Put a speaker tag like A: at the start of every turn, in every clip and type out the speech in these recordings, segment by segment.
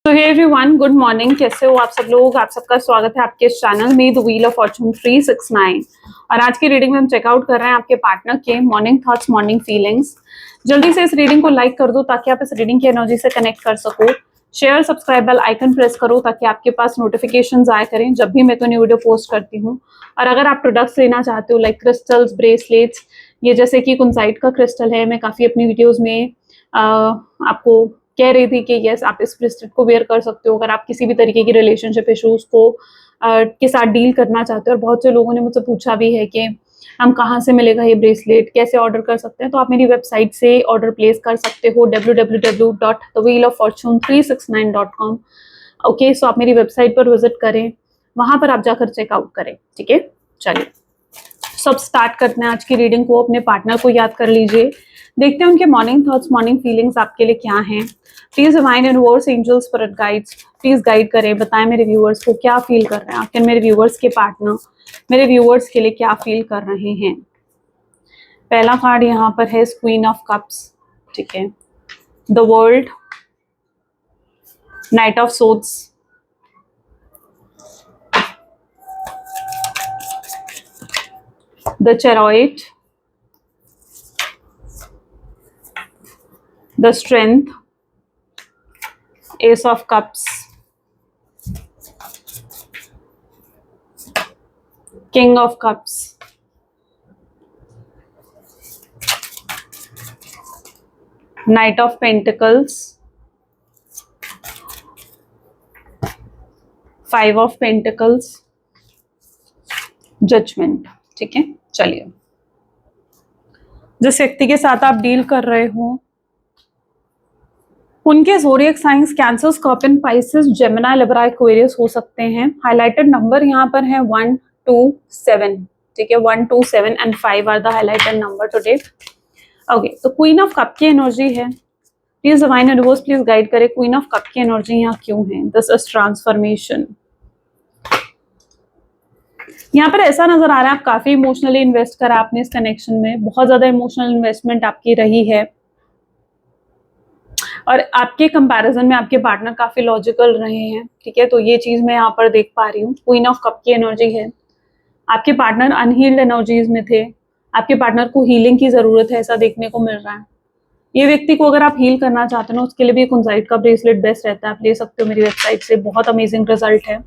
A: तो hey everyone, good morning. कैसे हो आप सब लोग? आप सबका स्वागत है आपके इस चैनल में द व्हील ऑफ फॉर्चून 369। और आज की रीडिंग में हम चेकआउट कर रहे हैं आपके पार्टनर के मॉर्निंग थॉट्स, मॉर्निंग फीलिंग्स। जल्दी से इस रीडिंग को लाइक कर दो ताकि आप इस रीडिंग की एनर्जी से कनेक्ट कर सको। Share, subscribe, bell icon press करो ताकि आपके पास नोटिफिकेशन आया करें जब भी मैं कोई न्यू वीडियो पोस्ट करती हूँ। और अगर आप प्रोडक्ट्स लेना चाहते हो लाइक क्रिस्टल्स, ब्रेसलेट्स, ये जैसे कि कुंसाइट का क्रिस्टल है, मैं काफ़ी अपनी वीडियोज़ में आपको कह रही थी कि यस आप इस ब्रेसलेट को वेयर कर सकते हो अगर आप किसी भी तरीके की रिलेशनशिप इश्यूज को के साथ डील करना चाहते हो। और बहुत से लोगों ने मुझसे पूछा भी है कि हम कहाँ से मिलेगा ये ब्रेसलेट, कैसे ऑर्डर कर सकते हैं। तो आप मेरी वेबसाइट से ऑर्डर प्लेस कर सकते हो www.thewheeloffortune369.com। ओके, सो आप मेरी वेबसाइट पर विजिट करें, वहां पर आप जाकर चेकआउट करें। ठीक है, चलिए सब स्टार्ट करते हैं आज की रीडिंग को। अपने पार्टनर को याद कर लीजिए, देखते हैं उनके मॉर्निंग थॉट्स, मॉर्निंग फीलिंग्स आपके लिए क्या हैं। Please divine universe, angels, spirit guides please guide करें, बताएं मेरे व्यूअर्स को क्या फील कर रहे हैं आखिर मेरे व्यूअर्स के पार्टनर मेरे व्यूअर्स के लिए क्या फील कर रहे हैं। पहला कार्ड यहाँ पर है क्वीन ऑफ कप्स। ठीक है, the world, knight of swords, the chariot, the strength, ace of cups, king of cups, knight of pentacles, five of pentacles, judgement. ठीक है, चलिए जिस व्यक्ति के साथ आप डील कर रहे हो उनके zodiac science cancer, scorpion, Pisces, Gemini, Libra, Aquarius हो सकते हैं। हाइलाइटेड नंबर यहाँ पर है 1, 2, 7। ठीक है, 1, 2, 7 and 5 are the highlighted number today. Okay, तो क्वीन ऑफ कप की एनर्जी है। Please divine universe please guide करे, क्वीन ऑफ कप की एनर्जी यहाँ क्यों है। This is transformation. यहाँ पर ऐसा नजर आ रहा है आप काफी इमोशनली इन्वेस्ट करा आपने इस कनेक्शन में, बहुत ज्यादा इमोशनल इन्वेस्टमेंट आपकी रही है। और आपके कंपैरिजन में आपके पार्टनर काफी लॉजिकल रहे हैं। ठीक है, तो ये चीज मैं यहाँ पर देख पा रही हूँ। क्वीन ऑफ कप की एनर्जी है, आपके पार्टनर अनहील्ड एनर्जीज में थे, आपके पार्टनर को हीलिंग की जरूरत है, ऐसा देखने को मिल रहा है। ये व्यक्ति को अगर आप हील करना चाहते हो ना, उसके लिए भी कुंसाइट का ब्रेसलेट बेस्ट रहता है, आप ले सकते हो मेरी वेबसाइट से, बहुत अमेजिंग रिजल्ट है।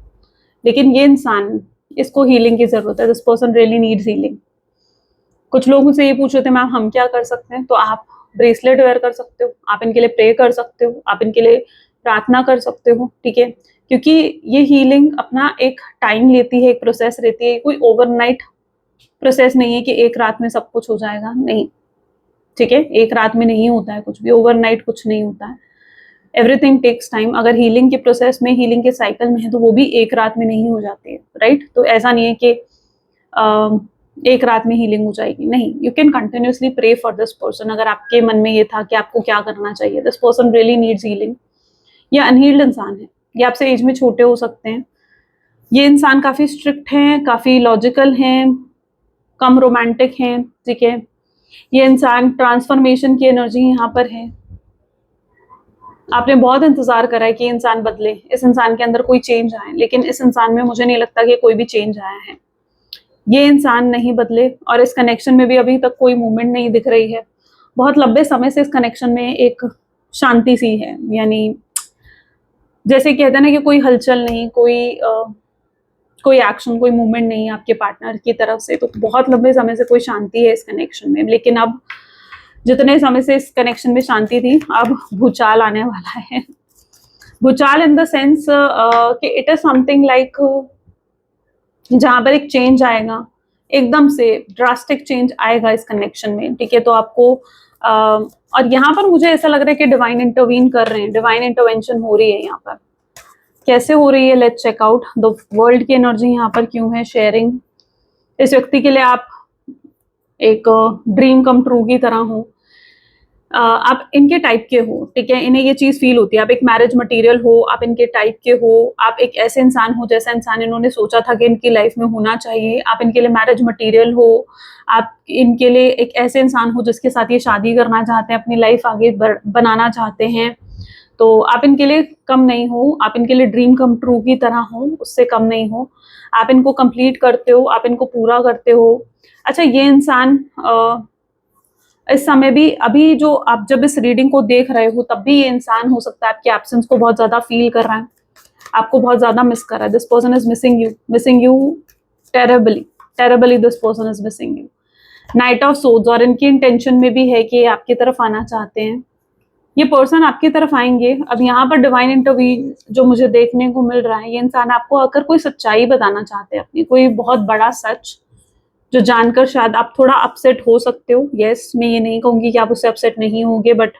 A: लेकिन ये इंसान, इसको हीलिंग की जरूरत है, this person really needs healing. कुछ लोग मुझसे ये पूछ रहे थे मैम हम क्या कर सकते हैं, तो आप ब्रेसलेट वेयर कर सकते हो, आप इनके लिए प्रे कर सकते हो, आप इनके लिए प्रार्थना कर सकते हो। ठीक है, क्योंकि ये हीलिंग अपना एक टाइम लेती है, एक प्रोसेस रहती है, कोई ओवरनाइट प्रोसेस नहीं है कि एक रात में सब कुछ हो जाएगा, नहीं। ठीक है, एक रात में नहीं होता है कुछ भी, ओवरनाइट कुछ नहीं होता है, एवरीथिंग टेक्स टाइम। अगर हीलिंग के प्रोसेस में, हीलिंग के साइकिल में है तो वो भी एक रात में नहीं हो जाती है, राइट। तो ऐसा नहीं है कि एक रात में हीलिंग हो जाएगी, नहीं। You can continuously pray for this person. अगर आपके मन में ये था कि आपको क्या करना चाहिए, this person really needs healing. ये अनहील्ड इंसान है, ये आपसे एज में छोटे हो सकते हैं। ये इंसान काफी स्ट्रिक्ट हैं, काफी लॉजिकल हैं, कम रोमांटिक हैं। ठीक है, ये इंसान ट्रांसफॉर्मेशन की एनर्जी यहाँ पर है। आपने बहुत इंतजार करा है कि इंसान बदले, इस इंसान के अंदर कोई चेंज आए, लेकिन इस इंसान में मुझे नहीं लगता कि कोई भी चेंज आया है। ये इंसान नहीं बदले और इस कनेक्शन में भी अभी तक कोई मूवमेंट नहीं दिख रही है। बहुत लंबे समय से इस कनेक्शन में एक शांति सी है, यानी जैसे कहते हैं ना कि कोई हलचल नहीं, कोई एक्शन, कोई मूवमेंट नहीं है आपके पार्टनर की तरफ से। तो बहुत लंबे समय से कोई शांति है इस कनेक्शन में। लेकिन अब जितने समय से इस कनेक्शन में शांति थी, अब भूचाल आने वाला है। भूचाल इन द सेंस कि इट इज समथिंग लाइक जहां पर एक चेंज आएगा, एकदम से ड्रास्टिक चेंज आएगा इस कनेक्शन में। ठीक है, तो आपको और यहाँ पर मुझे ऐसा लग रहा है कि डिवाइन इंटरवीन कर रहे हैं, डिवाइन इंटरवेंशन हो रही है यहाँ पर। कैसे हो रही है, let's check out. The world की एनर्जी यहाँ पर क्यों है, शेयरिंग। इस व्यक्ति के लिए आप एक ड्रीम कम ट्रू की तरह हो, आप इनके टाइप के हो। ठीक है, इन्हें ये चीज फील होती है, आप एक मैरिज मटेरियल हो, आप इनके टाइप के हो, आप एक ऐसे इंसान हो जैसा इंसान इन्होंने सोचा था कि इनकी लाइफ में होना चाहिए, आप इनके लिए मैरिज मटेरियल हो, आप इनके लिए एक ऐसे इंसान हो जिसके साथ ये शादी करना चाहते हैं, अपनी लाइफ आगे बनाना चाहते हैं। तो आप इनके लिए कम नहीं हो, आप इनके लिए ड्रीम कम ट्रू की तरह हो, उससे कम नहीं हो। आप इनको कंप्लीट करते हो, आप इनको पूरा करते हो। अच्छा, ये इंसान इस समय भी, अभी जो आप जब इस रीडिंग को देख रहे हो तब भी ये इंसान हो सकता है आपकी एब्सेंस को बहुत ज्यादा फील कर रहा है, आपको बहुत ज्यादा मिस कर रहा है। This person is missing you terribly, terribly this person is missing you. Night of swords, और इनकी इंटेंशन में भी है कि ये आपकी तरफ आना चाहते हैं, ये पर्सन आपकी तरफ आएंगे। अब यहाँ पर डिवाइन इंटरवीन जो मुझे देखने को मिल रहा है, ये इंसान आपको अगर कोई सच्चाई बताना चाहते हैं अपनी, कोई बहुत बड़ा सच जो जानकर शायद आप थोड़ा अपसेट हो सकते हो। यस, मैं ये नहीं कहूंगी कि आप उससे अपसेट नहीं होंगे, बट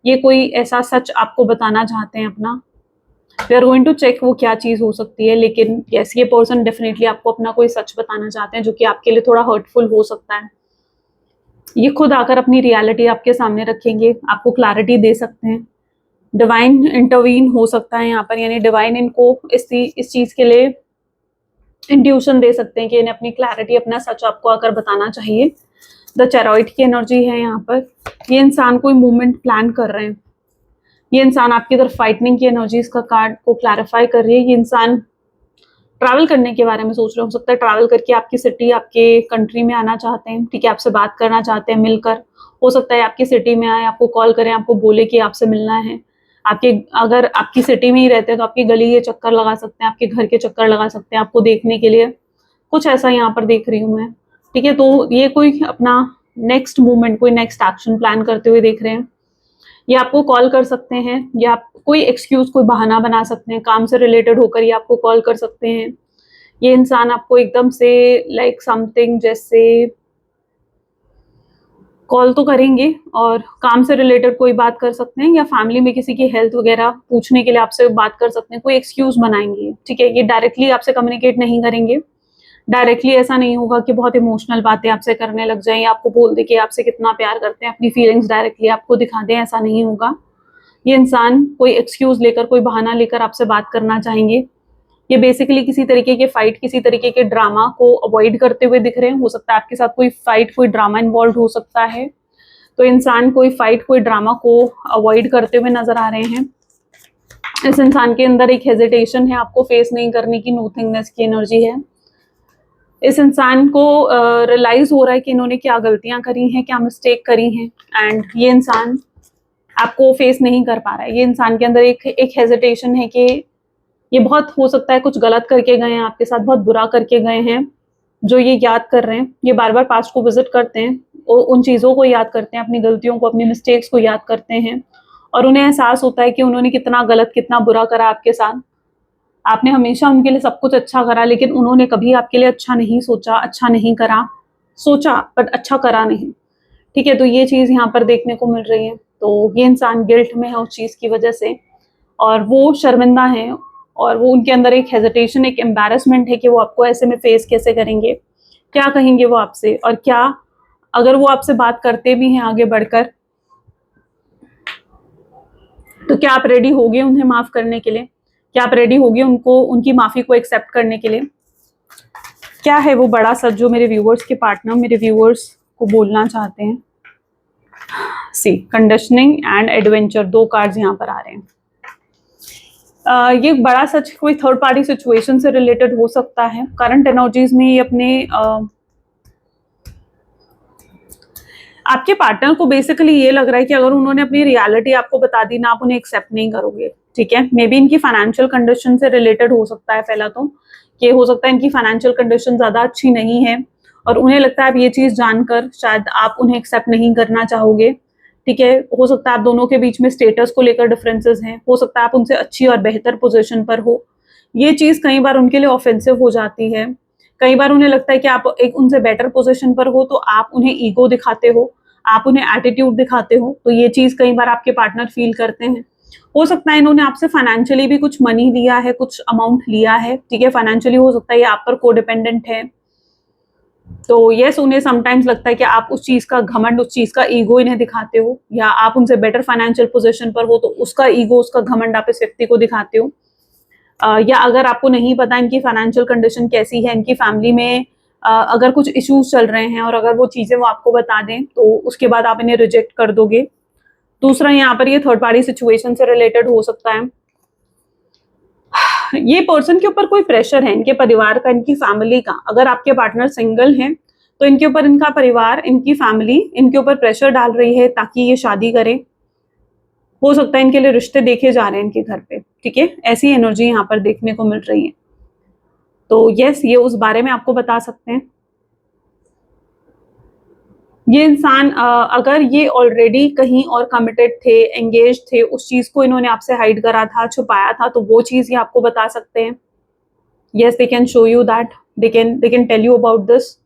A: ये कोई ऐसा सच आपको बताना चाहते हैं अपना। We are going to check वो क्या चीज हो सकती है, लेकिन यस, ये पर्सन डेफिनेटली आपको अपना कोई सच बताना चाहते हैं जो कि आपके लिए थोड़ा हर्टफुल हो सकता है। ये खुद आकर अपनी रियलिटी आपके सामने रखेंगे, आपको क्लैरिटी दे सकते हैं। डिवाइन इंटरवीन हो सकता है यहाँ पर, यानी डिवाइन इनको इस चीज के लिए इंट्यूशन दे सकते हैं कि इन्हें अपनी क्लैरिटी, अपना सच आपको आकर बताना चाहिए। द चैरॉइट की एनर्जी है यहाँ पर। ये इंसान कोई मूवमेंट प्लान कर रहे हैं, ये इंसान आपकी तरफ फाइटनिंग की एनर्जीज का कार्ड को क्लैरिफाई कर रही है। ये इंसान ट्रैवल करने के बारे में सोच रहे हो सकता है ट्रैवल करके आपकी सिटी, आपके कंट्री में आना चाहते हैं, ठीक है, आपसे बात करना चाहते हैं मिलकर। हो सकता है आपकी सिटी में आए, आपको कॉल करें, आपको बोले कि आपसे मिलना है। आपके, अगर आपकी सिटी में ही रहते हैं तो आपकी गली के चक्कर लगा सकते हैं, आपके घर के चक्कर लगा सकते हैं आपको देखने के लिए। कुछ ऐसा यहाँ पर देख रही हूँ मैं, ठीक है। तो ये कोई अपना नेक्स्ट मूवमेंट, कोई नेक्स्ट एक्शन प्लान करते हुए देख रहे हैं। ये आपको कॉल कर सकते हैं, या आप कोई एक्सक्यूज, कोई बहाना बना सकते हैं, काम से रिलेटेड होकर ये आपको कॉल कर सकते हैं। ये इंसान आपको एकदम से लाइक समथिंग जैसे कॉल तो करेंगे, और काम से रिलेटेड कोई बात कर सकते हैं, या फैमिली में किसी की हेल्थ वगैरह पूछने के लिए आपसे बात कर सकते हैं, कोई एक्सक्यूज बनाएंगे, ठीक है। ये डायरेक्टली आपसे कम्युनिकेट नहीं करेंगे, डायरेक्टली ऐसा नहीं होगा कि बहुत इमोशनल बातें आपसे करने लग जाएं, आपको बोल दे कि आपसे कितना प्यार करते हैं, अपनी फीलिंग्स डायरेक्टली आपको दिखा दें, ऐसा नहीं होगा। ये इंसान कोई एक्सक्यूज लेकर, कोई बहाना लेकर आपसे बात करना चाहेंगे। ये बेसिकली किसी तरीके के फाइट, किसी तरीके के ड्रामा को अवॉइड करते हुए दिख रहे हैं। हो सकता है आपके साथ कोई फाइट, कोई ड्रामा इन्वॉल्व हो सकता है। तो इंसान कोई फाइट, कोई ड्रामा को अवॉइड करते हुए नजर आ रहे हैं। इस इंसान के अंदर एक हेजिटेशन है, आपको फेस नहीं करने की, नोथिंगनेस की एनर्जी है। इस इंसान को रियलाइज हो रहा है कि इन्होंने क्या गलतियां करी हैं, क्या मिस्टेक करी हैं, एंड ये इंसान आपको फेस नहीं कर पा रहा है। ये इंसान के अंदर एक हेजिटेशन है कि ये बहुत, हो सकता है कुछ गलत करके गए हैं आपके साथ, बहुत बुरा करके गए हैं, जो ये याद कर रहे हैं। ये बार बार पास्ट को विजिट करते हैं, उन चीज़ों को याद करते हैं, अपनी गलतियों को, अपनी मिस्टेक्स को याद करते हैं, और उन्हें एहसास होता है कि उन्होंने कितना गलत, कितना बुरा करा आपके साथ। आपने हमेशा उनके लिए सब कुछ अच्छा करा, लेकिन उन्होंने कभी आपके लिए अच्छा नहीं सोचा, अच्छा नहीं करा, सोचा बट अच्छा करा नहीं, ठीक है। तो ये चीज़ यहाँ पर देखने को मिल रही है। तो ये इंसान गिल्ट में है उस चीज़ की वजह से, और वो शर्मिंदा है, और वो उनके अंदर एक हेजिटेशन, एक एम्बैरेसमेंट है कि वो आपको ऐसे में फेस कैसे करेंगे, क्या कहेंगे वो आपसे, और क्या अगर वो आपसे बात करते भी हैं आगे बढ़कर, तो क्या आप रेडी होगे उन्हें माफ करने के लिए, क्या आप रेडी होगे उनको, उनकी माफी को एक्सेप्ट करने के लिए। क्या है वो बड़ा सच जो मेरे व्यूअर्स के पार्टनर, मेरे व्यूअर्स को बोलना चाहते हैं। सी कंडीशनिंग एंड एडवेंचर, दो कार्ड्स यहाँ पर आ रहे हैं। ये बड़ा सच कोई थर्ड पार्टी सिचुएशन से रिलेटेड हो सकता है। करंट एनर्जीज में ये अपने आपके पार्टनर को बेसिकली ये लग रहा है कि अगर उन्होंने अपनी रियलिटी आपको बता दी ना, आप उन्हें एक्सेप्ट नहीं करोगे, ठीक है। मे बी इनकी फाइनेंशियल कंडीशन से रिलेटेड हो सकता है। पहला तो ये हो सकता है इनकी फाइनेंशियल कंडीशन ज्यादा अच्छी नहीं है, और उन्हें लगता है आप ये चीज जानकर शायद आप उन्हें एक्सेप्ट नहीं करना चाहोगे, ठीक है। हो सकता है आप दोनों के बीच में स्टेटस को लेकर डिफरेंसेस हैं, हो सकता है आप उनसे अच्छी और बेहतर पोजीशन पर हो। ये चीज कई बार उनके लिए ऑफेंसिव हो जाती है। कई बार उन्हें लगता है कि आप एक उनसे बेटर पोजीशन पर हो, तो आप उन्हें ईगो दिखाते हो, आप उन्हें एटीट्यूड दिखाते हो। तो ये चीज कई बार आपके पार्टनर फील करते हैं। हो सकता है इन्होंने आपसे फाइनेंशियली भी कुछ मनी लिया है, कुछ अमाउंट लिया है, ठीक है। फाइनेंशियली हो सकता है ये आप पर कोडिपेंडेंट है। तो यस, उन्हें समटाइम्स लगता है कि आप उस चीज का घमंड, उस चीज का ईगो इन्हें दिखाते हो, या आप उनसे बेटर फाइनेंशियल पोजीशन पर हो तो उसका ईगो, उसका घमंड आप इस व्यक्ति को दिखाते हो। या अगर आपको नहीं पता इनकी फाइनेंशियल कंडीशन कैसी है, इनकी फैमिली में अगर कुछ इश्यूज चल रहे हैं, और अगर वो चीजें वो आपको बता दें तो उसके बाद आप इन्हें रिजेक्ट कर दोगे। दूसरा यहाँ पर ये थर्ड पार्टी सिचुएशन से रिलेटेड हो सकता है। ये पर्सन के ऊपर कोई प्रेशर है, इनके परिवार का, इनकी फैमिली का। अगर आपके पार्टनर सिंगल हैं तो इनके ऊपर इनका परिवार, इनकी फैमिली इनके ऊपर प्रेशर डाल रही है ताकि ये शादी करें। हो सकता है इनके लिए रिश्ते देखे जा रहे हैं इनके घर पे, ठीक है, ऐसी एनर्जी यहाँ पर देखने को मिल रही है। तो यस, ये उस बारे में आपको बता सकते हैं। ये इंसान अगर ये ऑलरेडी कहीं और कमिटेड थे, एंगेज थे, उस चीज को इन्होंने आपसे हाइड करा था, छुपाया था, तो वो चीज ये आपको बता सकते हैं। Yes, they can show you that, they can tell you about this,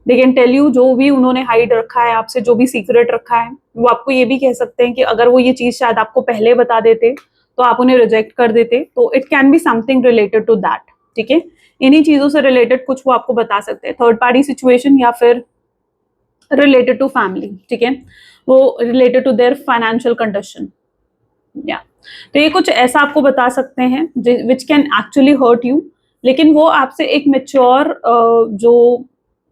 A: they can tell you जो भी उन्होंने हाइड रखा है आपसे, जो भी सीक्रेट रखा है। वो आपको ये भी कह सकते हैं कि अगर वो ये चीज शायद आपको पहले बता देते तो आप उन्हें रिजेक्ट कर देते। तो it can be something related to that, ठीक है। इन्हीं चीजों से रिलेटेड कुछ वो आपको बता सकते हैं, थर्ड पार्टी सिचुएशन या फिर रिलेटेड टू फैमिली, ठीक है, वो related to their financial condition, या तो ये कुछ ऐसा आपको बता सकते हैं which can actually hurt you. लेकिन वो आपसे एक मेच्योर जो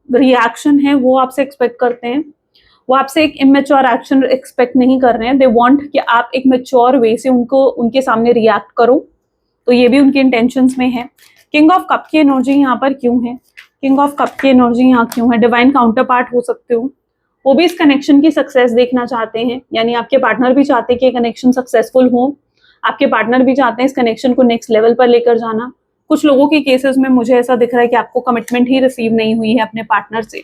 A: रिएक्शन है वो आपसे एक्सपेक्ट करते हैं। वो आपसे एक इमेच्योर एक्शन एक्सपेक्ट नहीं कर रहे हैं। दे वांट कि आप एक मेच्योर वे से उनको, उनके सामने रिएक्ट करो। तो ये भी उनके इंटेंशंस में है। किंग ऑफ कप की एनर्जी यहाँ पर क्यों है? किंग ऑफ कप की एनर्जी यहाँ क्यों है? डिवाइन काउंटर पार्ट हो सकते हो, वो भी इस कनेक्शन की सक्सेस देखना चाहते हैं। यानी आपके पार्टनर भी चाहते हैं कि कनेक्शन सक्सेसफुल हो, आपके पार्टनर भी चाहते हैं इस कनेक्शन को नेक्स्ट लेवल पर लेकर जाना। कुछ लोगों के केसेस में मुझे ऐसा दिख रहा है कि आपको कमिटमेंट ही रिसीव नहीं हुई है अपने पार्टनर से।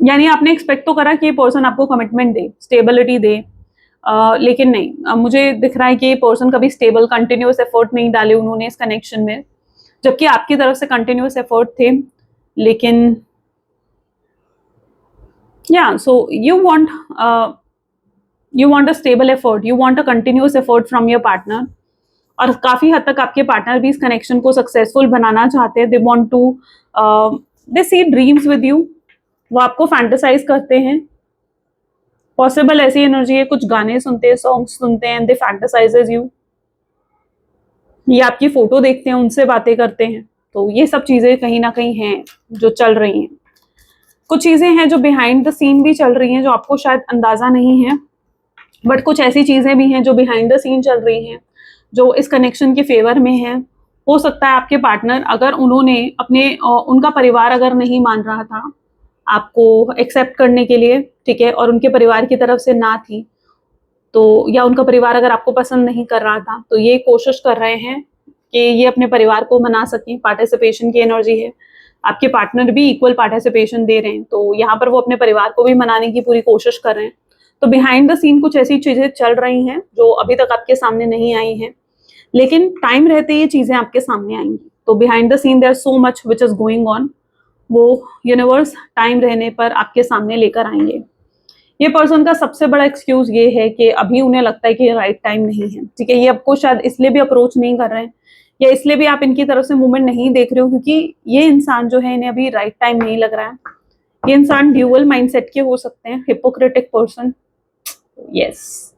A: यानी आपने एक्सपेक्ट तो करा कि ये पर्सन आपको कमिटमेंट दे, स्टेबिलिटी दे, लेकिन नहीं, मुझे दिख रहा है कि ये पर्सन कभी स्टेबल कंटिन्यूअस एफर्ट नहीं डाले उन्होंने इस कनेक्शन में, जबकि आपकी तरफ से कंटिन्यूअस एफर्ट थे। लेकिन या so you want a stable effort, you want a continuous effort from your partner. और काफी हद तक आपके पार्टनर भी इस कनेक्शन को सक्सेसफुल बनाना चाहते हैं। They want to, they see dreams with you, वो आपको फैंटेसाइज करते हैं। पॉसिबल ऐसी एनर्जी है, कुछ गाने सुनते हैं, सॉन्ग्स सुनते हैं, दे फैंटेसाइजेस यू, ये आपकी फोटो देखते हैं, उनसे बातें करते हैं। तो ये सब चीजें कहीं ना कहीं हैं जो चल रही हैं। कुछ चीजें हैं जो बिहाइंड द सीन भी चल रही हैं, जो आपको शायद अंदाजा नहीं है, बट कुछ ऐसी चीजें भी हैं जो बिहाइंड द सीन चल रही हैं, जो इस कनेक्शन के फेवर में है। हो सकता है आपके पार्टनर, अगर उन्होंने अपने उनका परिवार अगर नहीं मान रहा था आपको एक्सेप्ट करने के लिए, ठीक है, और उनके परिवार की तरफ से ना थी, तो या उनका परिवार अगर आपको पसंद नहीं कर रहा था, तो ये कोशिश कर रहे हैं कि ये अपने परिवार को मना सकें। पार्टिसिपेशन की एनर्जी है, आपके पार्टनर भी इक्वल पार्टिसिपेशन दे रहे हैं, तो यहाँ पर वो अपने परिवार को भी मनाने की पूरी कोशिश कर रहे हैं। तो बिहाइंड द सीन कुछ ऐसी चीजें चल रही हैं जो अभी तक आपके सामने नहीं आई हैं, लेकिन टाइम रहते ये चीजें आपके सामने आएंगी। तो behind the scene there so much which is going on, वो यूनिवर्स टाइम रहने पर आपके सामने लेकर आएंगे। ये पर्सन का सबसे बड़ा एक्सक्यूज ये है कि अभी उन्हें लगता है कि राइट टाइम नहीं है, ठीक है। ये आपको शायद इसलिए भी अप्रोच नहीं कर रहे हैं, या इसलिए भी आप इनकी तरफ से मूवमेंट नहीं देख रहे हो, क्योंकि ये इंसान जो है इन्हें अभी राइट टाइम नहीं लग रहा है। ये इंसान ड्यूअल माइंडसेट के हो सकते हैं, हिपोक्रेटिक पर्सन, यस,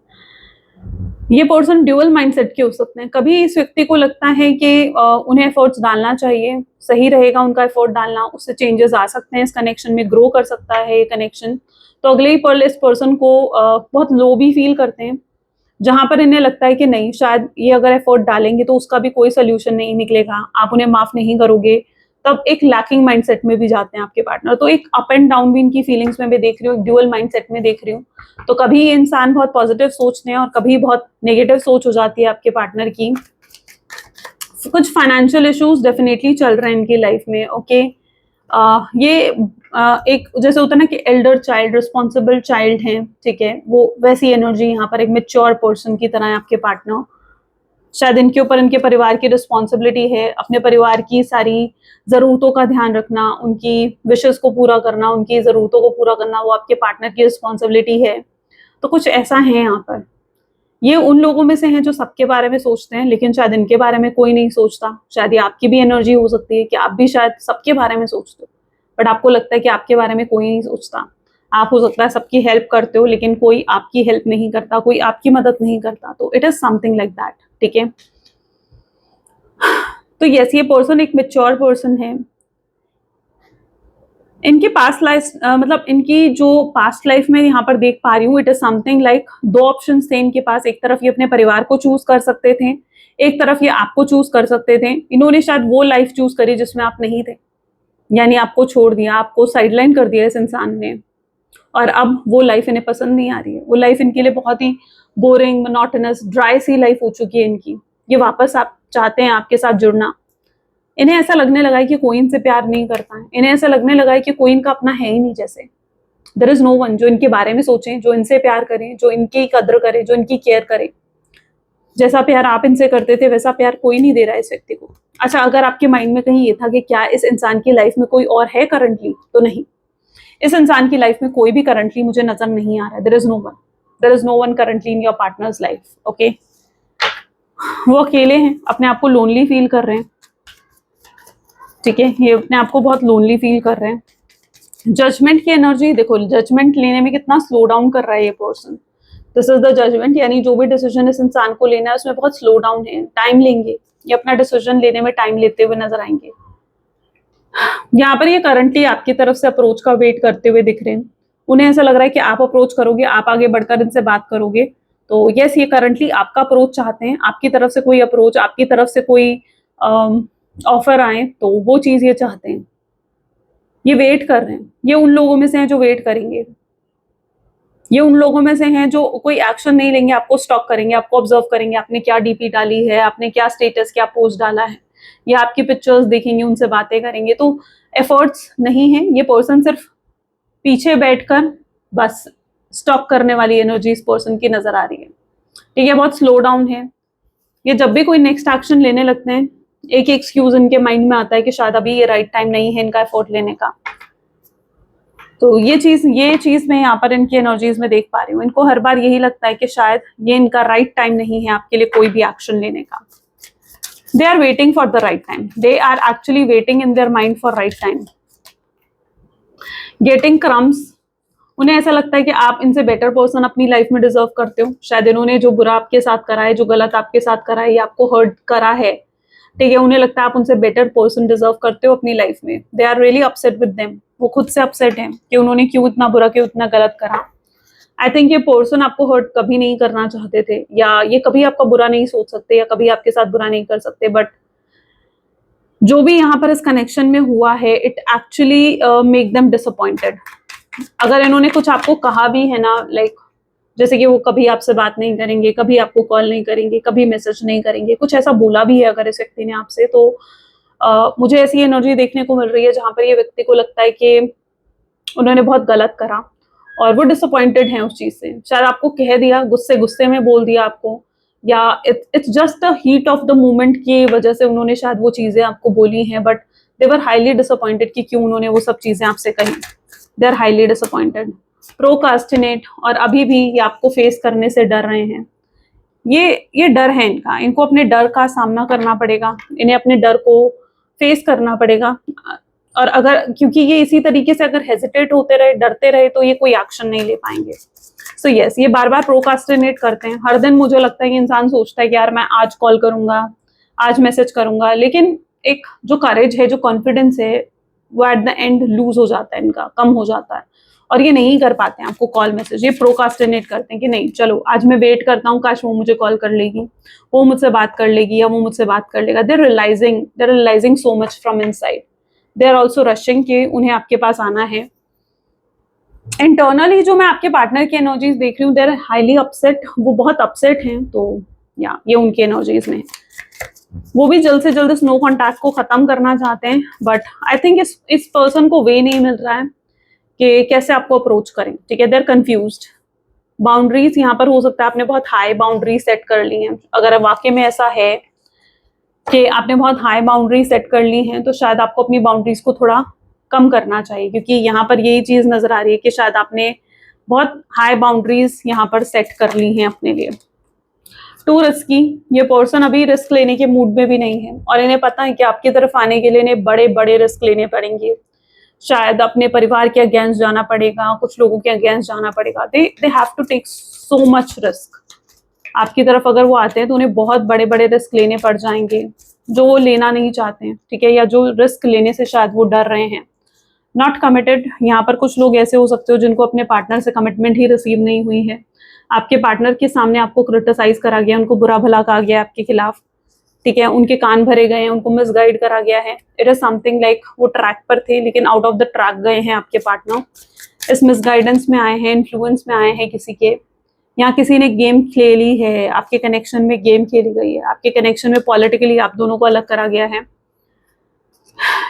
A: ये पर्सन ड्यूअल माइंडसेट के हो सकते हैं। कभी इस व्यक्ति को लगता है कि उन्हें एफर्ट्स डालना चाहिए, सही रहेगा उनका एफर्ट डालना, उससे चेंजेस आ सकते हैं, इस कनेक्शन में ग्रो कर सकता है ये कनेक्शन। तो अगले ही पल इस पर्सन को बहुत लो भी फील करते हैं, जहां पर इन्हें लगता है कि नहीं, शायद ये अगर एफर्ट डालेंगे तो उसका भी कोई सोल्यूशन नहीं निकलेगा, आप उन्हें माफ नहीं करोगे। तब एक लैकिंग माइंडसेट में भी जाते हैं आपके पार्टनर। तो एक अप एंड डाउन भी इनकी फीलिंग्स में भी देख रही हूँ, एक ड्यूअल माइंडसेट में देख रही हूँ। तो कभी ये इंसान बहुत पॉजिटिव सोचते हैं और कभी बहुत नेगेटिव सोच हो जाती है आपके पार्टनर की। कुछ फाइनेंशियल इश्यूज डेफिनेटली चल रहे हैं इनकी लाइफ में, ओके। ये एक जैसे होता है ना कि एल्डर चाइल्ड, रिस्पॉन्सिबल चाइल्ड है, ठीक है, वो वैसी एनर्जी यहाँ पर एक मेच्योर पर्सन की तरह है आपके पार्टनर। शायद इनके ऊपर इनके परिवार की रिस्पॉन्सिबिलिटी है, अपने परिवार की सारी जरूरतों का ध्यान रखना, उनकी विशेष को पूरा करना, उनकी जरूरतों को पूरा करना, वो आपके पार्टनर की रिस्पॉन्सिबिलिटी है। तो कुछ ऐसा है यहाँ पर। ये उन लोगों में से हैं जो सबके बारे में सोचते हैं, लेकिन शायद इनके बारे में कोई नहीं सोचता। शायद ये आपकी भी एनर्जी हो सकती है कि आप भी शायद सबके बारे में सोचते हो, बट आपको लगता है कि आपके बारे में कोई नहीं सोचता। आप हो सकता है सबकी हेल्प करते हो, लेकिन कोई आपकी हेल्प नहीं करता, कोई आपकी मदद नहीं करता। तो it is something like that, ठीक है। तो यस, ये पर्सन एक मेच्योर पर्सन है। इनकी पास्ट लाइफ मतलब इनकी जो पास्ट लाइफ में यहाँ पर देख पा रही हूँ, इट इज समथिंग लाइक दो ऑप्शन थे इनके पास। एक तरफ ये अपने परिवार को चूज कर सकते थे, एक तरफ ये आपको चूज कर सकते थे। इन्होंने शायद वो लाइफ चूज करी जिसमें आप नहीं थे, यानी आपको छोड़ दिया, आपको साइडलाइन कर दिया इस इंसान ने, और अब वो लाइफ इन्हें पसंद नहीं आ रही है। वो लाइफ इनके लिए बहुत ही बोरिंग, मोनोटोनस, ड्राई सी लाइफ हो चुकी है इनकी। ये वापस आप चाहते हैं आपके साथ जुड़ना। इन्हें ऐसा लगने लगा है कि कोई इनसे प्यार नहीं करता है। इन्हें ऐसा लगने लगा है कि कोई इनका अपना है ही नहीं जैसे। देयर इज नो वन जो इनके बारे में सोचे, जो इनसे प्यार करे, जो इनकी कद्र करे, जो इनकी केयर करे। जैसा प्यार आप इनसे करते थे वैसा प्यार कोई नहीं दे रहा है इस व्यक्ति को। अच्छा, अगर आपके माइंड में कहीं ये था कि क्या इस इंसान की लाइफ में कोई और है करंटली, तो नहीं। इस इंसान की लाइफ में कोई भी करंटली मुझे नजर नहीं आ रहा है। There is no one, there is no one currently in your partner's life. Okay, वो अकेले हैं, अपने आप को लोनली फील कर रहे हैं। ठीक है, ये अपने आप को बहुत लोनली फील कर रहे हैं। जजमेंट की एनर्जी देखो, जजमेंट लेने में कितना स्लो डाउन कर रहा है ये person. This is the judgement, यानी जो भी डिसीजन इस इंसान को लेना है उसमें बहुत स्लो डाउन है, टाइम लेंगे। ये अपना डिसीजन लेने में टाइम लेते हुए नजर आएंगे। यहाँ पर ये करंटली आपकी तरफ से अप्रोच का वेट करते हुए दिख रहे हैं। उन्हें ऐसा लग रहा है कि आप अप्रोच करोगे, आप आगे बढ़कर इनसे बात करोगे। तो यस, ये करंटली आपका अप्रोच चाहते हैं, आपकी तरफ से कोई अप्रोच, आपकी तरफ से कोई ऑफर आए, तो वो चीज ये चाहते हैं। ये वेट कर रहे हैं। ये उन लोगों में से हैं जो वेट करेंगे। ये उन लोगों में से हैं जो कोई एक्शन नहीं लेंगे, आपको स्टॉक करेंगे, आपको ऑब्जर्व करेंगे, आपने क्या डीपी डाली है, आपने क्या स्टेटस, क्या पोस्ट डाला है, या आपकी पिक्चर्स देखेंगे, उनसे बातें करेंगे। तो एफर्ट्स नहीं है। ये पर्सन सिर्फ पीछे बैठकर बस स्टॉक करने वाली एनर्जी इस पर्सन की नजर आ रही है। ठीक है, बहुत स्लो डाउन है। ये जब भी कोई नेक्स्ट एक्शन लेने लगते हैं, एक एक्सक्यूज इनके माइंड में आता है कि शायद अभी ये राइट टाइम नहीं है इनका एफर्ट लेने का। तो ये चीज मैं यहाँ पर इनकी एनर्जीज में देख पा रही हूँ। इनको हर बार यही लगता है कि शायद ये इनका राइट टाइम नहीं है आपके लिए कोई भी एक्शन लेने का। They are waiting for the right time, they are actually waiting in their mind for right time. Getting crumbs, उन्हें ऐसा लगता है कि आप इनसे बेटर पर्सन अपनी लाइफ में डिजर्व करते हो। शायद इन्होंने जो बुरा आपके साथ करा है, जो गलत आपके साथ करा है, या आपको हर्ट करा है, ठीक है, उन्हें लगता है आप उनसे बेटर पर्सन डिजर्व करते हो अपनी लाइफ में। They are really upset with them. वो खुद से अपसेट हैं कि उन्होंने क्यों इतना बुरा, क्यों इतना गलत करा। आई थिंक ये पर्सन आपको हर्ट कभी नहीं करना चाहते थे, या ये कभी आपका बुरा नहीं सोच सकते, या कभी आपके साथ बुरा नहीं कर सकते। बट जो भी यहाँ पर इस कनेक्शन में हुआ है, it actually make them disappointed. अगर इन्होंने कुछ आपको कहा भी है ना, लाइक जैसे कि वो कभी आपसे बात नहीं करेंगे, कभी आपको कॉल नहीं करेंगे, कभी मैसेज नहीं करेंगे, कुछ ऐसा बोला भी है अगर इस व्यक्ति ने आपसे, तो मुझे ऐसी एनर्जी देखने को मिल रही है जहां पर ये व्यक्ति को लगता है कि उन्होंने बहुत गलत करा और वो डिसअपॉइंटेड हैं उस चीज से। शायद आपको कह दिया, गुस्से गुस्से में बोल दिया आपको, या it's just a heat of the moment की वजह से उन्होंने शायद वो चीजें आपको बोली हैं, but they were highly disappointed कि क्यों उन्होंने वो सब चीजें आपसे कही। They are highly disappointed. Procrastinate, और अभी भी ये आपको फेस करने से डर रहे हैं। ये डर है इनका, इनको अपने डर का सामना करना पड़ेगा, इन्हें अपने डर को फेस करना पड़ेगा। और अगर, क्योंकि ये इसी तरीके से अगर हेजिटेट होते रहे, डरते रहे, तो ये कोई एक्शन नहीं ले पाएंगे। सो यस, ये बार बार प्रोकास्टिनेट करते हैं। हर दिन मुझे लगता है कि इंसान सोचता है कि यार मैं आज कॉल करूंगा, आज मैसेज करूंगा, लेकिन एक जो करेज है, जो कॉन्फिडेंस है, वो एट द एंड लूज हो जाता है, इनका कम हो जाता है, और ये नहीं कर पाते हैं आपको कॉल मैसेज। ये प्रोकास्टिनेट करते हैं कि नहीं, चलो आज मैं वेट करता हूँ, काश वो मुझे कॉल कर लेगी, वो मुझसे बात कर लेगी, या वो मुझसे बात कर लेगा। They are realising so much from inside. They are also rushing कि उन्हें आपके पास आना है। इंटरनली जो मैं आपके पार्टनर की एनर्जीज देख रही हूँ, दे आर हाईली अपसेट। वो बहुत अपसेट हैं। तो या ये उनकी एनर्जीज में, वो भी जल्द से जल्द स्नो कॉन्टैक्ट को खत्म करना चाहते हैं, बट आई थिंक इस पर्सन को वे नहीं मिल रहा है कि कैसे आपको अप्रोच करें। ठीक है, दे आर कंफ्यूज्ड। बाउंड्रीज यहाँ पर हो सकता है आपने बहुत हाई बाउंड्रीज सेट कर ली हैं। अगर वाकई में ऐसा है कि आपने बहुत हाई बाउंड्री सेट कर ली हैं, तो शायद आपको अपनी बाउंड्रीज को थोड़ा कम करना चाहिए, क्योंकि यहाँ पर यही चीज नजर आ रही है कि शायद आपने बहुत हाई बाउंड्रीज यहाँ पर सेट कर ली हैं अपने लिए। टू रिस्की, ये पर्सन अभी रिस्क लेने के मूड में भी नहीं है, और इन्हें पता है कि आपकी तरफ आने के लिए इन्हें बड़े बड़े रिस्क लेने पड़ेंगे। शायद अपने परिवार के अगेंस्ट जाना पड़ेगा, कुछ लोगों के अगेंस्ट जाना पड़ेगा। They have to take so much risk. आपकी तरफ अगर वो आते हैं तो उन्हें बहुत बड़े बड़े रिस्क लेने पड़ जाएंगे, जो वो लेना नहीं चाहते हैं। ठीक है, या जो रिस्क लेने से शायद वो डर रहे हैं। नॉट कमिटेड, यहाँ पर कुछ लोग ऐसे हो सकते हो जिनको अपने पार्टनर से कमिटमेंट ही रिसीव नहीं हुई है। आपके पार्टनर के सामने आपको क्रिटिसाइज करा गया, उनको बुरा भला कहा गया आपके खिलाफ, ठीक है, उनके कान भरे गए हैं, उनको मिसगाइड करा गया है। इट इज समथिंग लाइक वो ट्रैक पर थे लेकिन आउट ऑफ द ट्रैक गए हैं आपके पार्टनर, इस मिसगाइडेंस में आए हैं, इन्फ्लुएंस में आए हैं किसी के, या किसी ने गेम खेली है, आपके कनेक्शन में गेम खेली गई है, आपके कनेक्शन में पॉलिटिकली आप दोनों को अलग करा गया है,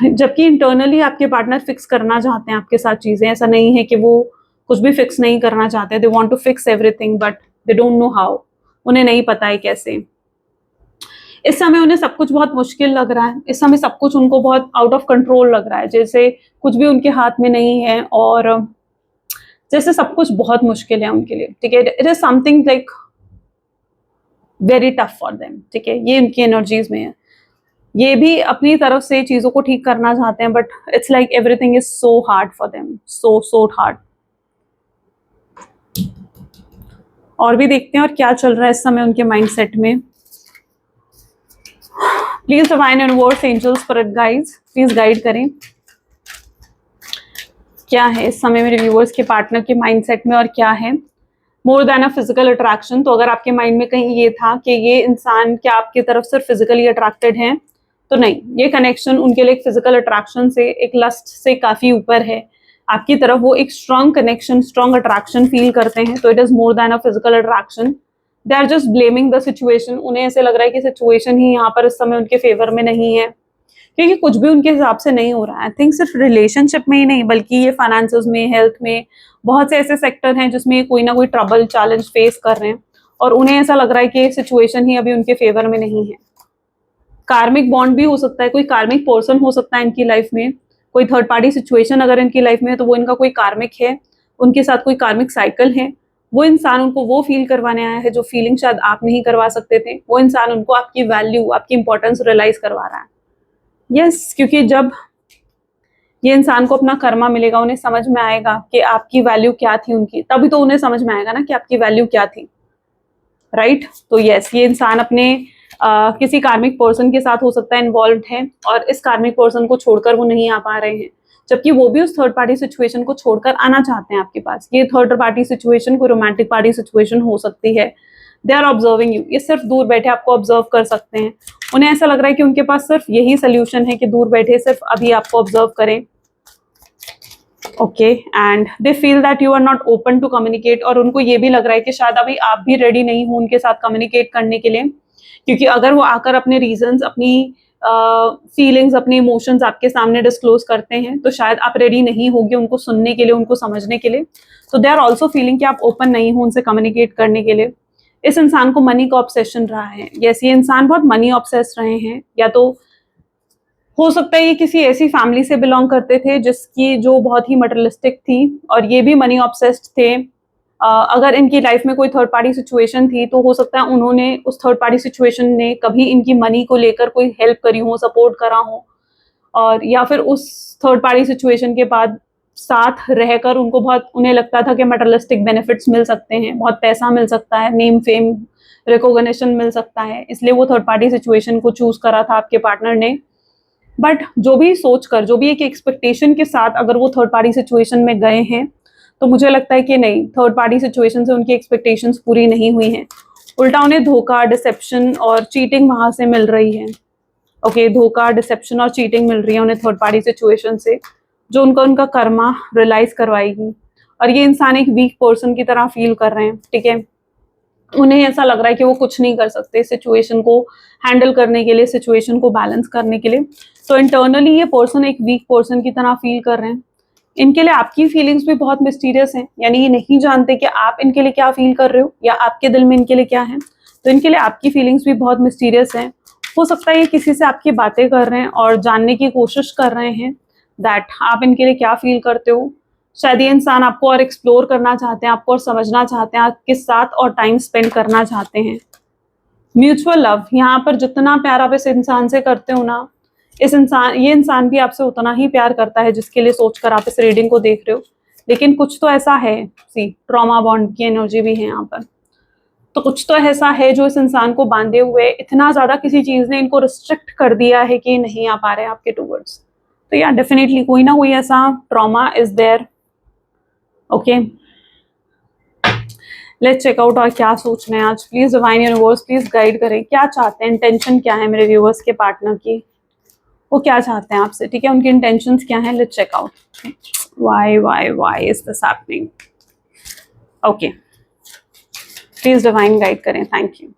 A: जबकि इंटरनली आपके पार्टनर फिक्स करना चाहते हैं आपके साथ चीजें। ऐसा नहीं है कि वो कुछ भी फिक्स नहीं करना चाहते, they want to fix everything but they don't know how, उन्हें नहीं पता है कैसे। इस समय उन्हें सब कुछ बहुत मुश्किल लग रहा है, इस समय सब कुछ उनको बहुत आउट ऑफ कंट्रोल लग रहा है, जैसे कुछ भी उनके हाथ में नहीं है और जैसे सब कुछ बहुत मुश्किल है उनके लिए, ठीक है। It is something like very tough for them, ठीक है, ये उनकी एनर्जीज में है। ये भी अपनी तरफ से चीजों को ठीक करना चाहते हैं but it's like everything is so hard for them, so hard. और भी देखते हैं और क्या चल रहा है इस समय उनके माइंडसेट में। Please divine universe, angels, spirit guides, please guide करें क्या है इस समय मेरे व्यूअर्स के पार्टनर के माइंडसेट में और क्या है। मोर देन अ फिजिकल अट्रैक्शन, तो अगर आपके माइंड में कहीं ये था कि ये इंसान क्या आपकी तरफ सिर्फ फिजिकली अट्रैक्टेड है, तो नहीं, ये कनेक्शन उनके लिए एक फिजिकल अट्रैक्शन से, एक लस्ट से काफी ऊपर है। आपकी तरफ वो एक strong connection, strong attraction feel करते हैं, तो it is more than a physical attraction. They are just blaming the situation, उन्हें ऐसे लग रहा है कि सिचुएशन ही यहाँ पर इस समय उनके फेवर में नहीं है, क्योंकि कुछ भी उनके हिसाब से नहीं हो रहा है। आई थिंक सिर्फ रिलेशनशिप में ही नहीं बल्कि ये फाइनेंसेस में, हेल्थ में, बहुत से ऐसे सेक्टर हैं जिसमें कोई ना कोई ट्रबल, चैलेंज फेस कर रहे हैं और उन्हें ऐसा लग रहा है कि सिचुएशन ही अभी उनके फेवर में नहीं है। कार्मिक बॉन्ड भी हो सकता है, कोई कार्मिक पर्सन हो सकता है इनकी लाइफ में, कोई थर्ड पार्टी सिचुएशन अगर इनकी लाइफ में है तो वो इनका कोई कार्मिक है, उनके साथ कोई कार्मिक साइकिल है। वो इंसान उनको वो फील करवाने आया है जो फीलिंग शायद आप नहीं करवा सकते थे। वो इंसान उनको आपकी वैल्यू, आपकी इंपॉर्टेंस रियलाइज करवा रहा है। यस, क्योंकि जब ये इंसान को अपना कर्मा मिलेगा, उन्हें समझ में आएगा कि आपकी वैल्यू क्या थी उनकी, तभी तो उन्हें समझ में आएगा ना कि आपकी वैल्यू क्या थी, राइट। तो यस, ये इंसान अपने किसी कार्मिक पर्सन के साथ हो सकता है इन्वॉल्व है और इस कार्मिक पर्सन को छोड़कर वो नहीं आ पा रहे हैं, जबकि वो भी उस थर्ड पार्टी सिचुएशन को छोड़कर आना चाहते हैं आपके पास। ये थर्ड पार्टी सिचुएशन कोई रोमांटिक पार्टी सिचुएशन हो सकती है। दे आर ऑब्जर्विंग यू, ये सिर्फ दूर बैठे आपको ऑब्जर्व कर सकते हैं। उन्हें ऐसा लग रहा है कि उनके पास सिर्फ यही सोल्यूशन है कि दूर बैठे सिर्फ अभी आपको ऑब्जर्व करें, okay. And they feel that you are not open to communicate, और उनको ये भी लग रहा है कि शायद अभी आप भी रेडी नहीं हो उनके साथ कम्युनिकेट करने के लिए, क्योंकि अगर वो आकर अपने रीजंस, अपनी फीलिंग्स, अपने इमोशंस आपके सामने डिस्क्लोज करते हैं तो शायद आप रेडी नहीं होगे उनको सुनने के लिए, उनको समझने के लिए। तो दे आर ऑल्सो फीलिंग कि आप ओपन नहीं हो उनसे कम्युनिकेट करने के लिए। इस इंसान को मनी का ऑब्सेशन रहा है। यस, ये इंसान बहुत मनी ऑब्सेस रहे हैं, या तो हो सकता है ये किसी ऐसी फैमिली से बिलोंग करते थे जिसकी जो बहुत ही मटेरियलिस्टिक थी और ये भी मनी ऑब्सेस्ड थे। अगर इनकी लाइफ में कोई थर्ड पार्टी सिचुएशन थी तो हो सकता है उन्होंने, उस थर्ड पार्टी सिचुएशन ने कभी इनकी मनी को लेकर कोई हेल्प करी हो, सपोर्ट करा हो, और या फिर उस थर्ड पार्टी सिचुएशन के बाद साथ रहकर उनको बहुत, उन्हें लगता था कि मटेरियलिस्टिक बेनिफिट्स मिल सकते हैं, बहुत पैसा मिल सकता है, नेम फेम रिकॉग्निशन मिल सकता है, इसलिए वो थर्ड पार्टी सिचुएशन को चूज करा था आपके पार्टनर ने। बट जो भी सोचकर, जो भी एक एक्सपेक्टेशन के साथ अगर वो थर्ड पार्टी सिचुएशन में गए हैं तो मुझे लगता है कि नहीं, थर्ड पार्टी सिचुएशन से उनकी एक्सपेक्टेशंस पूरी नहीं हुई हैं। उल्टा उन्हें धोखा, डिसेप्शन और चीटिंग वहां से मिल रही है। ओके, धोखा, डिसेप्शन और चीटिंग मिल रही है उन्हें थर्ड पार्टी सिचुएशन से, जो उनका कर्मा रियलाइज करवाएगी। और ये इंसान एक वीक पर्सन की तरह फील कर रहे हैं, ठीक है। उन्हें ऐसा लग रहा है कि वो कुछ नहीं कर सकते सिचुएशन को हैंडल करने के लिए, सिचुएशन को बैलेंस करने के लिए। तो इंटरनली ये पर्सन एक वीक पर्सन की तरह फील कर रहे हैं। इनके लिए आपकी फीलिंग्स भी बहुत मिस्टीरियस हैं, यानी ये नहीं जानते कि आप इनके लिए क्या फील कर रहे हो या आपके दिल में इनके लिए क्या है। तो इनके लिए आपकी फीलिंग्स भी बहुत मिस्टीरियस हैं। हो सकता है ये किसी से आपकी बातें कर रहे हैं और जानने की कोशिश कर रहे हैं दैट आप इनके लिए क्या फील करते हो। शायद ये इंसान आपको और एक्सप्लोर करना चाहते हैं, आपको और समझना चाहते हैं, आपके साथ और टाइम स्पेंड करना चाहते हैं। म्यूचुअल लव, यहाँ पर जितना प्यार आप इस इंसान से करते हो ना, ये इंसान भी आपसे उतना ही प्यार करता है जिसके लिए सोचकर आप इस रीडिंग को देख रहे हो। लेकिन कुछ तो ऐसा है, सी ट्रॉमा बॉन्ड की एनर्जी भी है यहाँ पर, तो कुछ तो ऐसा है जो इस इंसान को बांधे हुए, इतना ज्यादा किसी चीज ने इनको रिस्ट्रिक्ट कर दिया है कि नहीं आ पा रहे आपके टूवर्ड्स। तो या डेफिनेटली कोई ना कोई ऐसा trauma is there. Okay, let's check out और क्या सोच रहे हैं आज। Please divine universe please guide करें, क्या चाहते हैं, इंटेंशन क्या है मेरे व्यूअर्स के पार्टनर की, वो क्या चाहते हैं आपसे, ठीक है, उनकी इंटेंशंस क्या है। Let's check out why is this happening. Okay, please divine guide करें, thank you.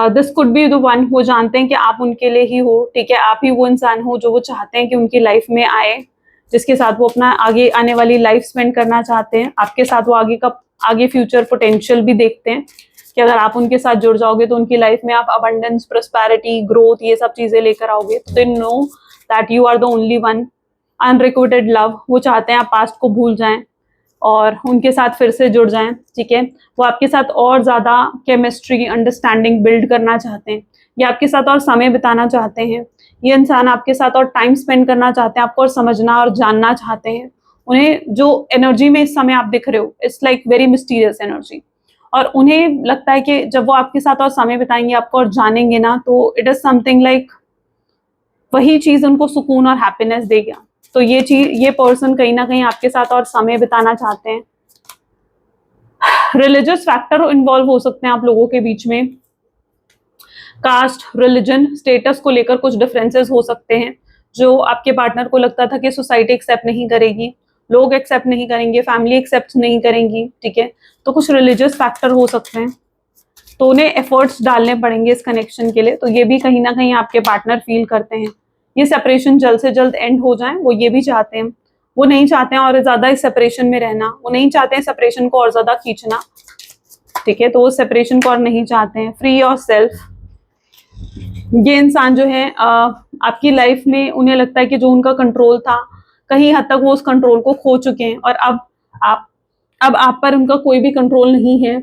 A: This could be the one, वो जानते हैं कि आप उनके लिए ही हो, ठीक है, आप ही वो इंसान हो जो वो चाहते हैं कि उनकी लाइफ में आए, जिसके साथ वो अपना आगे आने वाली लाइफ स्पेंड करना चाहते हैं। आपके साथ वो आगे फ्यूचर पोटेंशियल भी देखते हैं कि अगर आप उनके साथ जुड़ जाओगे तो उनकी लाइफ में आप अबंडेंस, प्रोस्पेरिटी, ग्रोथ, ये सब चीजें लेकर आओगे। तो they know that you are the only one. Unrequited love, वो चाहते हैं आप पास्ट को भूल जाएं और उनके साथ फिर से जुड़ जाएं, ठीक है। वो आपके साथ और ज़्यादा केमिस्ट्री, अंडरस्टैंडिंग बिल्ड करना चाहते हैं, ये आपके साथ और समय बिताना चाहते हैं। ये इंसान आपके साथ और टाइम स्पेंड करना चाहते हैं, आपको और समझना और जानना चाहते हैं। उन्हें जो एनर्जी में इस समय आप दिख रहे हो, it's like very mysterious energy, और उन्हें लगता है कि जब वो आपके साथ और समय बिताएंगे, आपको और जानेंगे ना, तो इट इज़ समथिंग लाइक वही चीज़ उनको सुकून और हैप्पीनेस देगा। तो ये पर्सन कहीं ना कहीं आपके साथ और समय बिताना चाहते हैं। रिलीजियस फैक्टर इन्वॉल्व हो सकते हैं आप लोगों के बीच में। कास्ट, रिलीजन, स्टेटस को लेकर कुछ डिफरेंसेस हो सकते हैं, जो आपके पार्टनर को लगता था कि सोसाइटी एक्सेप्ट नहीं करेगी, लोग एक्सेप्ट नहीं करेंगे, फैमिली एक्सेप्ट नहीं करेंगी, ठीक है। तो कुछ रिलीजियस फैक्टर हो सकते हैं, तो उन्हें एफर्ट्स डालने पड़ेंगे इस कनेक्शन के लिए। तो ये भी कहीं ना कहीं आपके पार्टनर फील करते हैं। ये सेपरेशन जल्द से जल्द एंड हो जाए, वो ये भी चाहते हैं। वो नहीं चाहते हैं और ज्यादा इस सेपरेशन में रहना, वो नहीं चाहते हैं सेपरेशन को और ज्यादा खींचना, ठीक है। तो वो सेपरेशन को और नहीं चाहते हैं। फ्री योर सेल्फ, ये इंसान जो है आपकी लाइफ में उन्हें लगता है कि जो उनका कंट्रोल था, कहीं हद तक वो उस कंट्रोल को खो चुके हैं, और अब आप पर उनका कोई भी कंट्रोल नहीं है,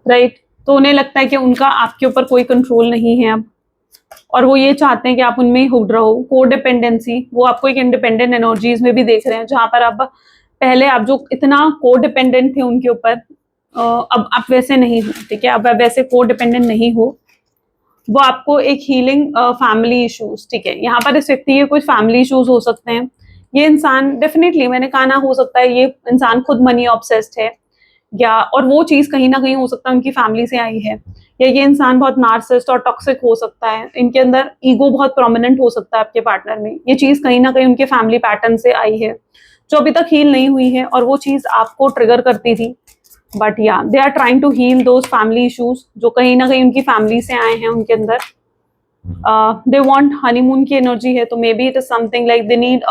A: राइट। तो उन्हें लगता है कि उनका आपके ऊपर कोई कंट्रोल नहीं है अब, और वो ये चाहते हैं कि आप उनमें ही हुक्ड रहो। कोडिपेंडेंसी, वो आपको एक इंडिपेंडेंट एनर्जीज में भी देख रहे हैं, जहां पर अब पहले आप जो इतना कोडिपेंडेंट थे उनके ऊपर, अब आप वैसे नहीं हो, ठीक है। अब आप वैसे कोडिपेंडेंट नहीं हो। वो आपको एक हीलिंग फैमिली इश्यूज, ठीक है, यहाँ पर इस व्यक्ति के कुछ फैमिली इश्यूज हो सकते हैं। ये इंसान डेफिनेटली, मैंने कहा ना, हो सकता है ये इंसान खुद मनी ऑब्सेस्ड है, या और वो चीज कहीं ना कहीं हो सकता है उनकी फैमिली से आई है, या ये इंसान बहुत नार्सिसिस्ट और टॉक्सिक हो सकता है। इनके अंदर ईगो बहुत प्रोमिनेंट हो सकता है आपके पार्टनर में। ये चीज कहीं ना कहीं उनके फैमिली पैटर्न से आई है, जो अभी तक हील नहीं हुई है, और वो चीज आपको ट्रिगर करती थी। बट या they are trying to heal those family issues जो कहीं ना कहीं उनकी फैमिली से आए हैं उनके अंदर। दे वांट हनीमून की एनर्जी है, तो maybe it is something like they need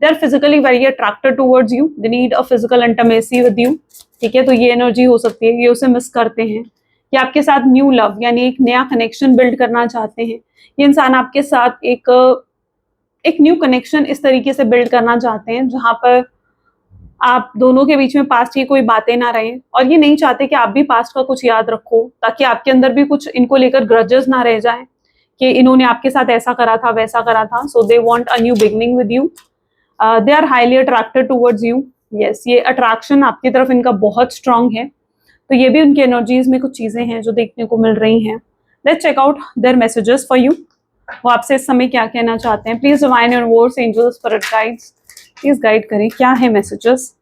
A: they are physically very attracted towards you, they need a physical intimacy with you, ठीक है। तो ये एनर्जी हो सकती है, ये उसे मिस करते हैं, या आपके साथ न्यू लव यानी एक नया कनेक्शन बिल्ड करना चाहते हैं। ये इंसान आपके साथ एक न्यू कनेक्शन इस तरीके से बिल्ड करना चाहते हैं जहां पर आप दोनों के बीच में पास्ट की कोई बातें ना रहें, और ये नहीं चाहते कि आप भी पास्ट का कुछ याद रखो, ताकि आपके अंदर भी कुछ इनको लेकर ग्रजेस ना रह जाए कि इन्होंने आपके साथ ऐसा करा था, वैसा करा था। So they want a new beginning with you. They are highly attracted towards you. Yes, ये अट्रैक्शन आपकी तरफ इनका बहुत स्ट्रांग है। तो ये भी उनकी एनर्जीज में कुछ चीजें हैं जो देखने को मिल रही हैं। Let's check out their messages for you. वो आपसे इस समय क्या कहना चाहते हैं। Please divine universe, angels, spirit guides, please guide करें, क्या है messages.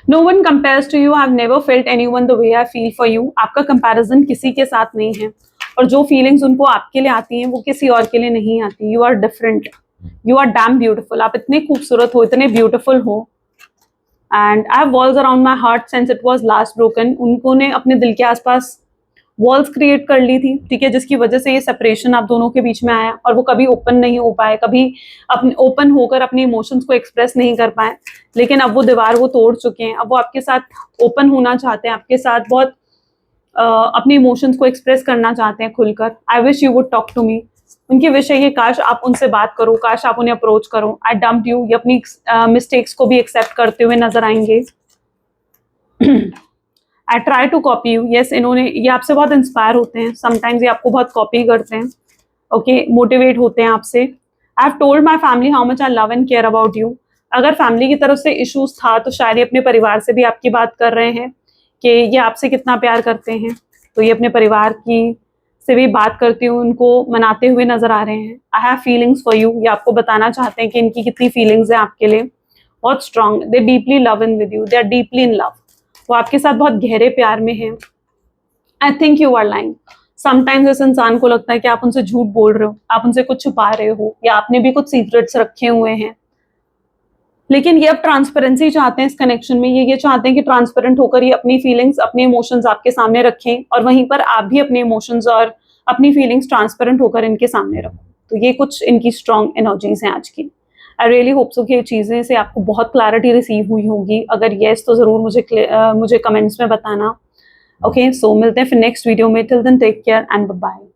A: No one compares to you, I have never felt anyone the way I feel for you. आपका कंपैरिजन किसी के साथ नहीं है, और जो फीलिंग्स उनको आपके लिए आती हैं वो किसी और के लिए नहीं आती। You are different, you are damn beautiful. आप इतने खूबसूरत हो, इतने ब्यूटिफुल हो। And I have walls around my heart since it was last broken. उन्होंने अपने दिल के आसपास वॉल्स क्रिएट कर ली थी, ठीक है, जिसकी वजह से ये सेपरेशन आप दोनों के बीच में आया, और वो कभी ओपन नहीं हो पाए, कभी अपने ओपन होकर अपने इमोशंस को एक्सप्रेस नहीं कर पाए। लेकिन अब वो दीवार वो तोड़ चुके हैं। अब वो आपके साथ ओपन होना चाहते हैं, आपके साथ बहुत अपने इमोशंस को एक्सप्रेस करना चाहते हैं खुलकर। I wish you would talk to me. उनकी विश है कि काश आप उनसे बात करो, काश आप उन्हें अप्रोच करो। आई डम्प्ड यू, ये अपनी मिस्टेक्स को भी एक्सेप्ट करते हुए नजर आएंगे। I try to copy you. Yes, ये आपसे बहुत इंस्पायर होते हैं, समटाइम्स ये आपको बहुत कॉपी करते हैं, ओके, मोटिवेट होते हैं आपसे। I have told my family how much I love and care about you. अगर फैमिली की तरफ से इश्यूज था, तो शायद ये अपने परिवार से भी आपकी बात कर रहे हैं कि ये आपसे कितना प्यार करते हैं। तो ये अपने परिवार की से भी बात करती हूँ, उनको मनाते हुए नजर आ रहे हैं। I have feelings for you, ये आपको बताना चाहते हैं कि इनकी कितनी फीलिंग्स है आपके लिए, बहुत strong. They deeply love in with you, they are deeply in love, वो आपके साथ बहुत गहरे प्यार में हैं। I think you are lying, sometimes इस इंसान को लगता है कि आप उनसे झूठ बोल रहे हो, आप उनसे कुछ छुपा रहे हो, या आपने भी कुछ सीक्रेट्स रखे हुए हैं। लेकिन ये अब ट्रांसपेरेंसी चाहते हैं इस कनेक्शन में, ये चाहते हैं कि ट्रांसपेरेंट होकर ये अपनी फीलिंग्स, अपने इमोशंस आपके सामने रखें, और वहीं पर आप भी अपने इमोशंस और अपनी फीलिंग्स ट्रांसपेरेंट होकर इनके सामने रखो। तो ये कुछ इनकी स्ट्रॉन्ग एनर्जीज हैं आज की। आई रियली होप सो कि ये चीज़ें से आपको बहुत क्लैरिटी रिसीव हुई होगी। अगर येस तो ज़रूर मुझे कमेंट्स में बताना। ओके, सो मिलते हैं फिर नेक्स्ट वीडियो में। Till then take care and bye bye.